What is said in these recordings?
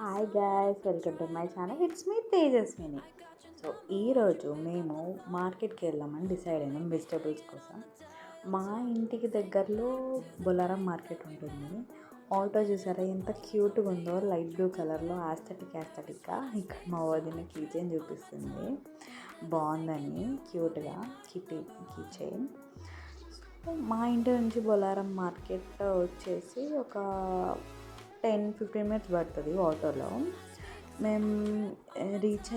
Hi guys, welcome to my channel. It's me Tejaswini. So ఈరోజు మేము మార్కెట్కి వెళ్దామని డిసైడ్ అయినాం వెజిటేబుల్స్ కోసం. మా ఇంటికి దగ్గరలో బొలారం మార్కెట్ ఉంటుంది. ఆటో చూసారా ఎంత క్యూట్గా ఉందో, లైట్ బ్లూ కలర్లో యాస్థెటిక్గా. ఇక్కడ మా వదిన కీ చైన్ చూపిస్తుంది, బాగుందని క్యూట్గా కీ చైన్. మా ఇంటి నుంచి బొలారం మార్కెట్ వచ్చేసి ఒక 10-15 మినిట్స్ పడుతుంది ఆటోలో. మేము రీచ్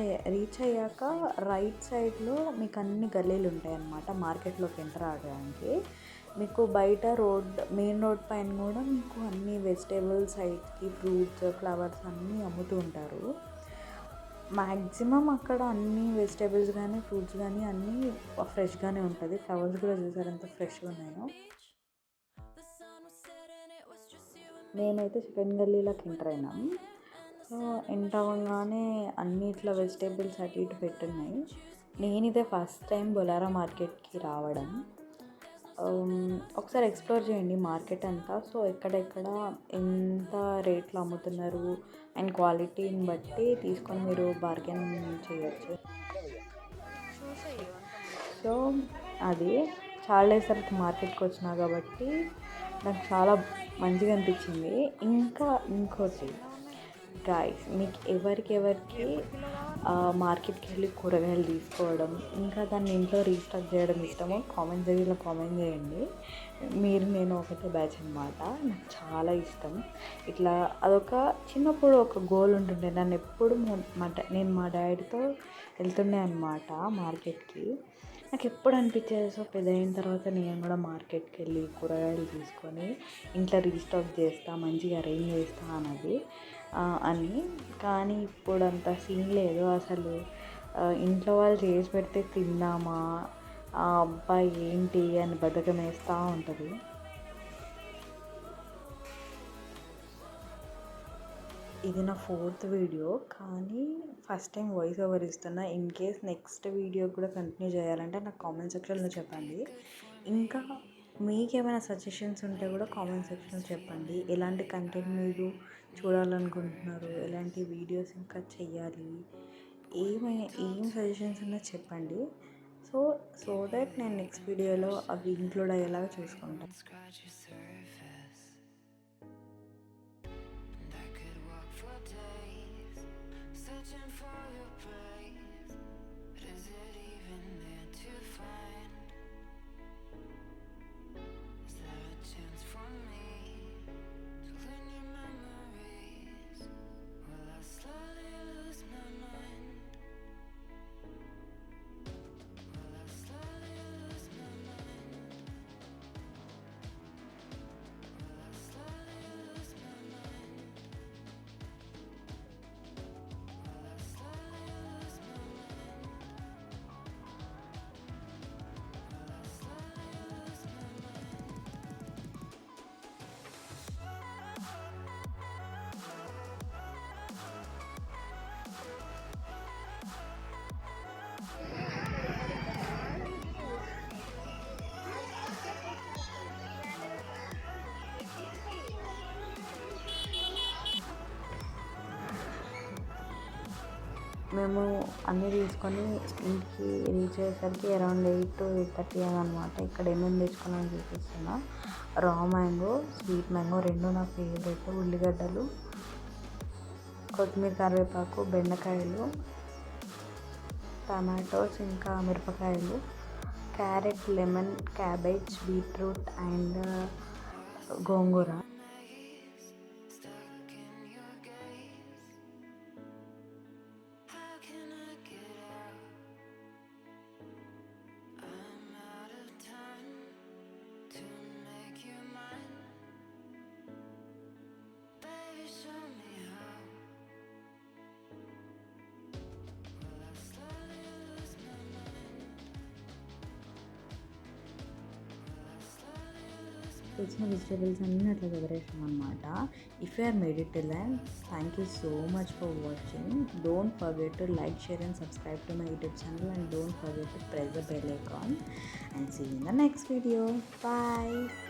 అయ్యాక రైట్ సైడ్లో మీకు అన్ని గల్లీలు ఉంటాయి అన్నమాట. మార్కెట్లోకి ఎంటర్ అవ్వడానికి మీకు బయట మెయిన్ రోడ్ పైన కూడా మీకు అన్ని వెజిటేబుల్స్ సైడ్కి ఫ్రూట్స్, ఫ్లవర్స్ అన్నీ అమ్ముతూ ఉంటారు. మ్యాక్సిమం అక్కడ అన్ని వెజిటేబుల్స్ కానీ ఫ్రూట్స్ కానీ అన్నీ ఫ్రెష్గానే ఉంటుంది. ఫ్లవర్స్ కూడా చూసారు ఎంత ఫ్రెష్గా ఉన్నాయో. మేమైతే చికెన్ గల్లీలోకి ఎంటర్ అయినాం. సో ఎంటర్ అవ్వగానే అన్నిట్లో వెజిటేబుల్స్ అటు ఇటు పెట్టున్నాయి. నేనిదే ఫస్ట్ టైం బొలారా మార్కెట్కి రావడం. ఒకసారి ఎక్స్ప్లోర్ చేయండి మార్కెట్ అంతా. సో ఎక్కడెక్కడ ఎంత రేట్లో అమ్ముతున్నారు అండ్ క్వాలిటీని బట్టి తీసుకొని మీరు బార్గెన్ చేయొచ్చు. సో అది చాలా డేస్ తర్వాత మార్కెట్కి వచ్చినా కాబట్టి నాకు చాలా మంచిగా అనిపించింది. ఇంకోటి గాయ్స్, మీకు ఎవరికి మార్కెట్కి వెళ్ళి కూరగాయలు తీసుకోవడం ఇంకా దాన్ని ఇంట్లో రీస్టాక్ చేయడం ఇష్టమో కామెంట్ సెక్షన్లో కామెంట్ చేయండి. నేను ఒకటే బ్యాచ్ అనమాట. నాకు చాలా ఇష్టం ఇట్లా. అదొక చిన్నప్పుడు ఒక గోల్ ఉంటుండే. నన్ను ఎప్పుడు నేను మా డాడీతో వెళ్తుండే అనమాట మార్కెట్కి. నాకు ఎప్పుడు అనిపించేది, సో పెద్ద అయిన తర్వాత నేను కూడా మార్కెట్కి వెళ్ళి కూరగాయలు తీసుకొని ఇంట్లో రీస్టాక్ చేస్తా, మంచిగా అరేంజ్ చేస్తా అని. కానీ ఇప్పుడు అంత సీన్ లేదు అసలు. ఇంట్లో వాళ్ళు చేసి పెడితే తిందామా, అబ్బాయి ఏంటి అని బద్ధకం వేస్తూ ఉంటుంది. ఇది నా 4th వీడియో, కానీ ఫస్ట్ టైం వాయిస్ ఓవర్ ఇస్తున్నా. ఇన్ కేస్ నెక్స్ట్ వీడియో కూడా కంటిన్యూ చేయాలంటే నాకు కామెంట్ సెక్షన్లో చెప్పండి. ఇంకా మీకు ఏమైనా సజెషన్స్ ఉంటే కూడా కామెంట్ సెక్షన్లో చెప్పండి. ఎలాంటి కంటెంట్ మీరు చూడాలనుకుంటున్నారు, ఎలాంటి వీడియోస్ ఇంకా చెయ్యాలి, ఏం సజెషన్స్ ఉన్నా చెప్పండి. సో దట్ నేను నెక్స్ట్ వీడియోలో అవి ఇంక్లూడ్ అయ్యేలాగా చూసుకుంటాను. మేము అన్నీ తీసుకొని ఇంటికి రీచ్ అయ్యేసరికి అరౌండ్ 8 to 8:30 అనమాట. ఇక్కడ ఏమేమి తెచ్చుకున్నాను చూపిస్తున్నా. రా మ్యాంగో, స్వీట్ మ్యాంగో రెండు నా ఫేవరెట్. ఉల్లిగడ్డలు, కొత్తిమీర, కరివేపాకు, బెండకాయలు, టమాటోస్, ఇంకా మిరపకాయలు, carrot, lemon, cabbage, beetroot and గోంగూర. తెచ్చిన వెజిటేబుల్స్ అన్నీ అట్లా చదివేసాం అనమాట. If you are made it till then thank you so much for watching. Don't forget to like, share and subscribe to my YouTube channel and don't forget to press the bell icon and see you in the next video. Bye.